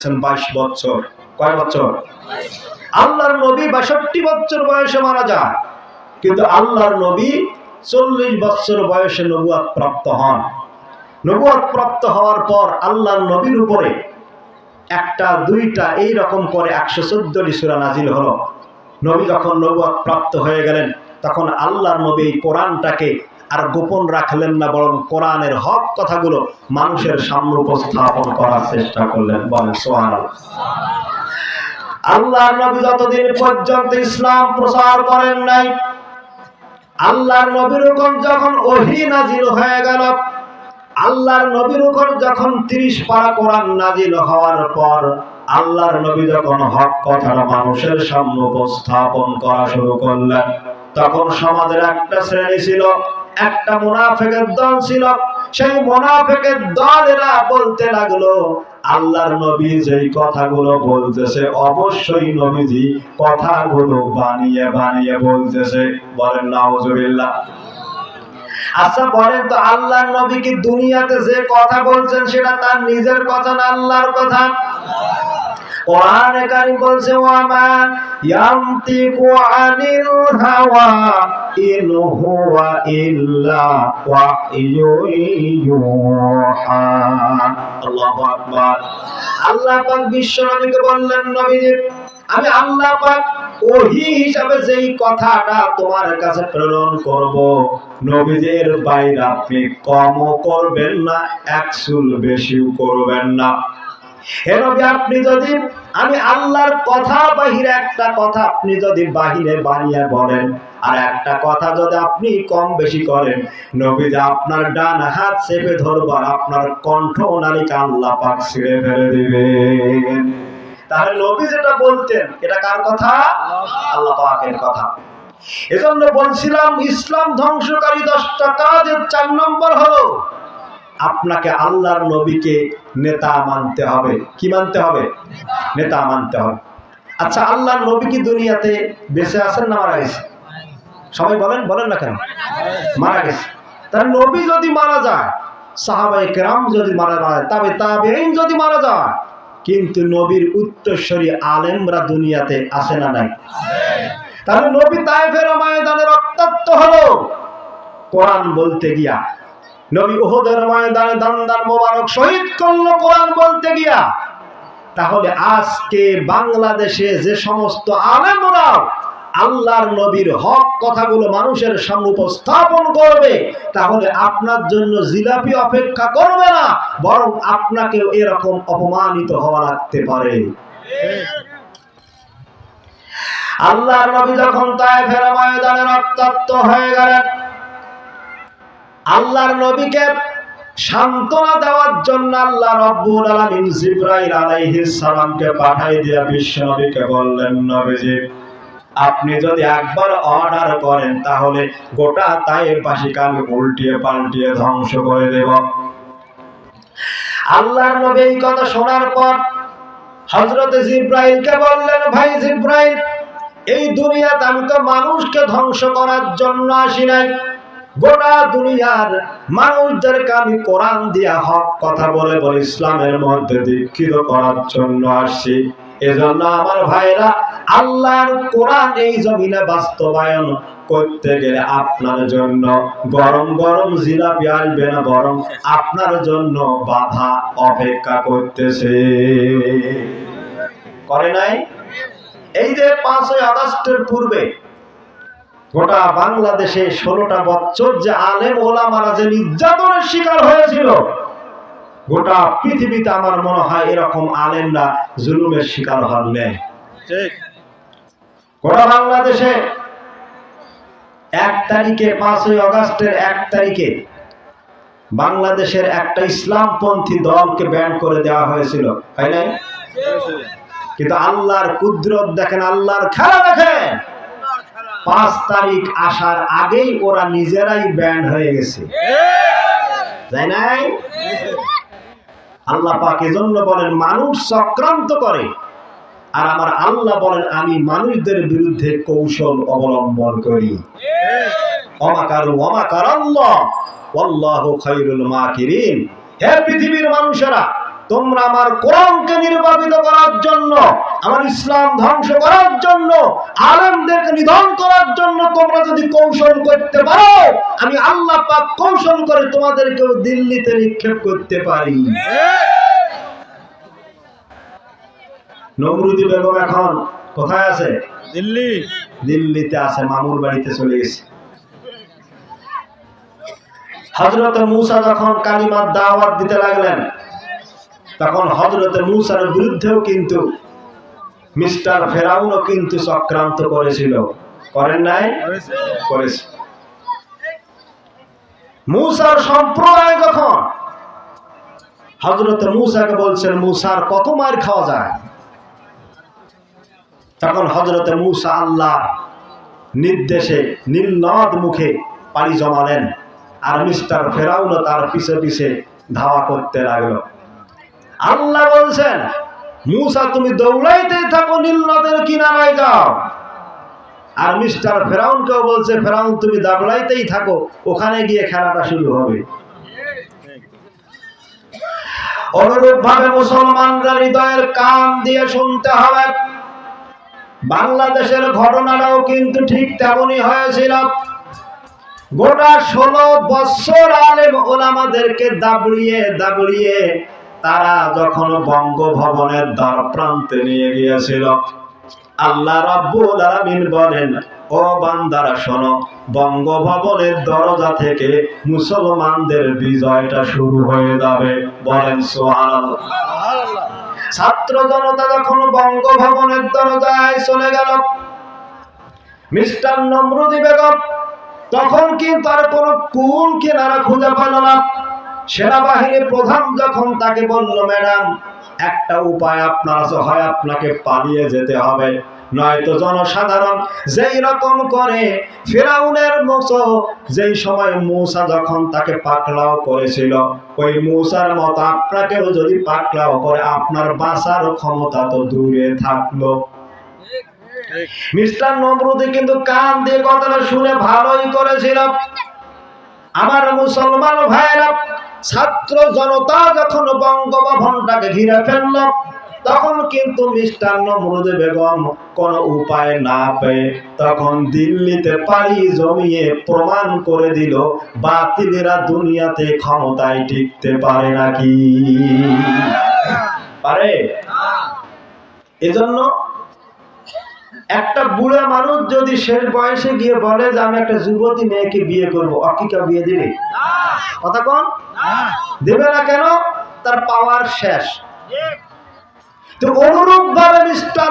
22 বছর। কয় বছর? আল্লাহর নবী 62 বছর বয়সে মারা যায়, কিন্তু আল্লাহর নবী 40 বছর বয়সে নবুয়ত প্রাপ্ত হন। নবুয়ত প্রাপ্ত হওয়ার পর আল্লাহর নবীর উপরে একটা দুইটা এই রকম করে 114টি সূরা নাজিল হলো। নবী যখন নবুয়ত প্রাপ্ত হয়ে গেলেন, তখন আল্লাহর নবী কোরআনটাকে আর গোপন রাখলেন না, বরং কোরআনের হক কথাগুলো মানুষের সামনে উপস্থাপন করার চেষ্টা করলেন। বলেন সুবহানাল্লাহ। আল্লাহর নবী যতদিন পর্যন্ত ইসলাম প্রচার করেন নাই, আল্লাহর নবীর উপর যখন ওহী নাজিল হয়ে গেল, আল্লাহর নবীর উপর যখন 30 পারা কোরআন নাজিল হওয়ার পর আল্লাহর নবী যখন হক কথাটা মানুষের সামনে উপস্থাপন করা শুরু করলেন, তখন সমাজের একটা শ্রেণী ছিল, একটা মুনাফিকের দল ছিল। সেই মুনাফিকের দলেরা বলতে লাগলো, আল্লাহর নবী যেই কথাগুলো বলতেছে অবশ্যই নবীজি কথাগুলো বানিয়ে বানিয়ে বলতেছে। বলেন নাউজুবিল্লাহ। আচ্ছা বলেন তো, আল্লাহর নবী কি দুনিয়াতে যে কথা বলছেন সেটা তার নিজের কথা না আল্লাহর কথা? কোরআনে কারীম বলছে, ওয়া মা ইয়ানতিকু আনিল হাওয়া ইন হুয়া ইল্লা ওয়াহয়ুন ইউহা। আল্লাহু আকবার। আল্লাহ পাক বিশ্বনবীকে বললেন, নবীজি আমি আল্লাহ পাক ওহী হিসাবে যেই কথাটা তোমার কাছে প্রেরণ করব, নবীজির বাইরে আপনি কমও করবেন না, এক চুল বেশিও করবেন না। হে নবী, আপনি যদি আমি আল্লাহর কথা বাহিরে একটা কথা আপনি যদি বাহিরে বানিয়ে বলেন, আর একটা কথা যদি আপনি কম বেশি করেন, নবীজি আপনার ডান হাত চেপে ধরবার আপনার কণ্ঠ নালিকা আল্লাহ পাক ছিঁড়ে ফেলে দিবেন। তাহলে নবী যেটা বলতেন এটা কার কথা? আল্লাহ পাকের কথা। এজন্য বলছিলাম, ইসলাম ধ্বংসকারী 10টা কাজের 4 নম্বর হলো আপনাকে আল্লাহর নবীকে নেতা মানতে হবে। কি মানতে হবে? নেতা মানতে হবে। আচ্ছা, আল্লাহর নবী কি দুনিয়াতে বেঁচে আছেন না মারা গেছে? সবাই বলেন, বলেন না কেন? মারা গেছে। তার নবী যদি মারা যায়, সাহাবায়ে কেরাম যদি মারা যায়, তবে তাবেঈন যদি মারা যায়, কিন্তু নবীর উত্তরসূরি আলেমরা দুনিয়াতে আসে না নাই? তাহলে নবী তায়েফের ময়দানে রক্তাক্ত হলো কোরআন বলতে গিয়া, নবী উহুদের ময়দানে দান মোবারক শহীদ করলো কোরআন বলতে গিয়া। তাহলে আজকে বাংলাদেশে যে সমস্ত আলেমরা আল্লাহর নবীর হক কথাগুলো মানুষের সামনে উপস্থাপন করবে, তাহলে আপনার জন্য জিলাপি অপেক্ষা করবে না, বরং আপনাকেও এরকম অপমানিত হওয়া লাগতে পারে। আল্লাহর নবী যখন তায়েফের ময়দানে রক্তাক্ত হয়ে গেলেন, আল্লাহর নবীকে সান্ত্বনা দেওয়ার জন্য আল্লাহ রাব্বুল আলামিন জিবরাইল আলাইহিস সালামকে পাঠিয়ে দিয়ে বিশ্বনবীকে বললেন, নবীজি আপনি যদি একবার অর্ডার করেন তাহলে গোটা তায়েফবাসীকে আমি উল্টিয়ে পাল্টিয়ে ধ্বংস করে দেব। আল্লাহর নবী এই কথা শোনার পর হযরত জিবরাইলকে বললেন, ভাই জিবরাইল, এই দুনিয়াতে আমি তো মানুষকে ধ্বংস করার জন্য আসি নাই, গোটা দুনিয়ার মানুষদেরকে আমি কোরআন দিয়া হক কথা বলে বলে ইসলামের মধ্যে দীক্ষিত করার জন্য আসছি। এজন্য আমার ভাইরা, আল্লাহর কোরআন এই জমিনে বাস্তবায়ন করতে গেলে আপনার জন্য গরম গরম জিলাপি আসবে না, বরং আপনার জন্য বাধা অপেক্ষা করতেছে। করে নাই? এই যে 5ই আগস্টের পূর্বে গোটা বাংলাদেশে 16টা বছর যে আলেম ওলামারা যে নির্যাতনের শিকার হয়েছিল, গোটা পৃথিবীতে আমার মনে হয় এরকম আলেমরা জুলুমের শিকার হন নাই। গোটা বাংলাদেশে 1 তারিখে 5ই আগস্টের 1 তারিখে বাংলাদেশের একটা ইসলামপন্থী দলকে ব্যান করে দেওয়া হয়েছিল, তাই না? কিন্তু আল্লাহর কুদরত দেখেন, আল্লাহর খেলা দেখেন, 5 তারিখ আসার আগেই ওরা নিজেরাই ব্যান্ড হয়ে গেছে, তাই না? আল্লাহ পাক এজন্য বলেন মানুষ চক্রান্ত করে, আর আমার আল্লাহ বলেন আমি মানুষদের বিরুদ্ধে কৌশল অবলম্বন করি। ওয়ামাকারু ওয়ামাকারাল্লাহ ওয়াল্লাহু খায়রুল মাকিরিন। হে পৃথিবীর মানুষেরা, তোমরা আমার কোরআনকে নির্বাপিত করার জন্য, আমার ইসলাম ধ্বংস করার জন্য, আলেমদেরকে নিধন করার জন্য তোমরা যদি কৌশল করতে পারো, আমি আল্লাহ পাক কৌশল করে তোমাদেরকেও দিল্লিতে নিক্ষেপ করতে পারি। নমরুদি বেগম এখন কোথায় আছে? দিল্লিতে আছে, মামুর বাড়িতে চলে গেছে। হযরত মূসা যখন কালিমার দাওয়াত দিতে লাগলেন, তখন হযরত মূসার বিরুদ্ধেও কিন্তু মিস্টার ফেরাউনও কিন্তু চক্রান্ত করেছিল। করেন নাই? করেছে। মূসার সম্প্রদায় যখন হযরত মূসাকে বলছেন, মূসার কত মার খাওয়া যায়, তখন হযরত মূসা আল্লাহ নির্দেশে নীলনদ মুখে পাড়ি জমালেন, আর মিস্টার ফেরাউনও তার পিছে পিছে ধাওয়া করতে লাগলো। আল্লাহ বলছেন, মূসা তুমি দৌড়াইতে থাকো, নীল নদের কিনারায় যাও। আর মিস্টার ফেরাউনকেও বলছে, ফেরাউন তুমি দাবড়াইতেই থাকো, ওখানে গিয়ে খেলাটা শুরু হবে। অনুরূপ ভাবে মুসলমানরা হৃদয়ের কান দিয়ে শুনতে হবে। বাংলাদেশের ঘটনাটাও কিন্তু ঠিক তেমনই হয়েছিল। গোটা 16 বছর আলেম ওলামাদেরকে দাবড়িয়ে দাবড়িয়ে তারা যখন বঙ্গভবনের দ্বার প্রান্তে নিয়ে গিয়েছিল, আল্লাহ রাব্বুল আলামিন বলেন, ও বান্দারা শোনো, বঙ্গভবনের দরজা থেকে মুসলমানদের বিজয়টা শুরু হয়ে যাবে। বলেন সুবহানাল্লাহ। ছাত্র জনতা যখন বঙ্গভবনের দরজায় চলে গেল, মিস্টার নমরুদি বেগম তখন কিন্তু আর কোনো কুল কিনারা খুঁজে পেল না। সেনাবাহিনী প্রধান যখন তাকে বলল, ম্যাডাম একটা উপায় আপনার আছে, হয় আপনাকে পালিয়ে যেতে হবে, নয়তো জনসাধারণ যেই রকম করে ফিরআউনের মতো যেই সময় মূসা যখন তাকে পাকড়াও করেছিল, ওই মূসার মতো আপনাকেও যদি পাকড়াও করে, আপনার বাঁচার ক্ষমতা তো দূরে থাকলো। মিস্টার নমরুদি কিন্তু কান দিয়ে কথাটা শুনে ভালোই করেছিল। আমার মুসলমান ভাইরা, ছাত্র জনতা যখন বঙ্গভবনটাকে ঘিরে ফেলল, তখন কিন্তু মিস্টার নমরুদি বেগম কোন উপায় না পেয়ে তখন দিল্লিতে পাড়ি জমিয়ে প্রমাণ করে দিল, বাতিলেরা দুনিয়াতে ক্ষমতায় টিকতে পারে নাকি? পারে? এজন্য একটা বুড়া মানুষ যদি শেষ বয়সে গিয়ে বলে যে আমি একটা যুবতী মেয়েকে বিয়ে করবো, অকিকা বিয়ে দিবে? কথা কোন? দেবে না। কেন? তার পাওয়ার শেষ। তো অনুরূপ ভাবে মিস্টার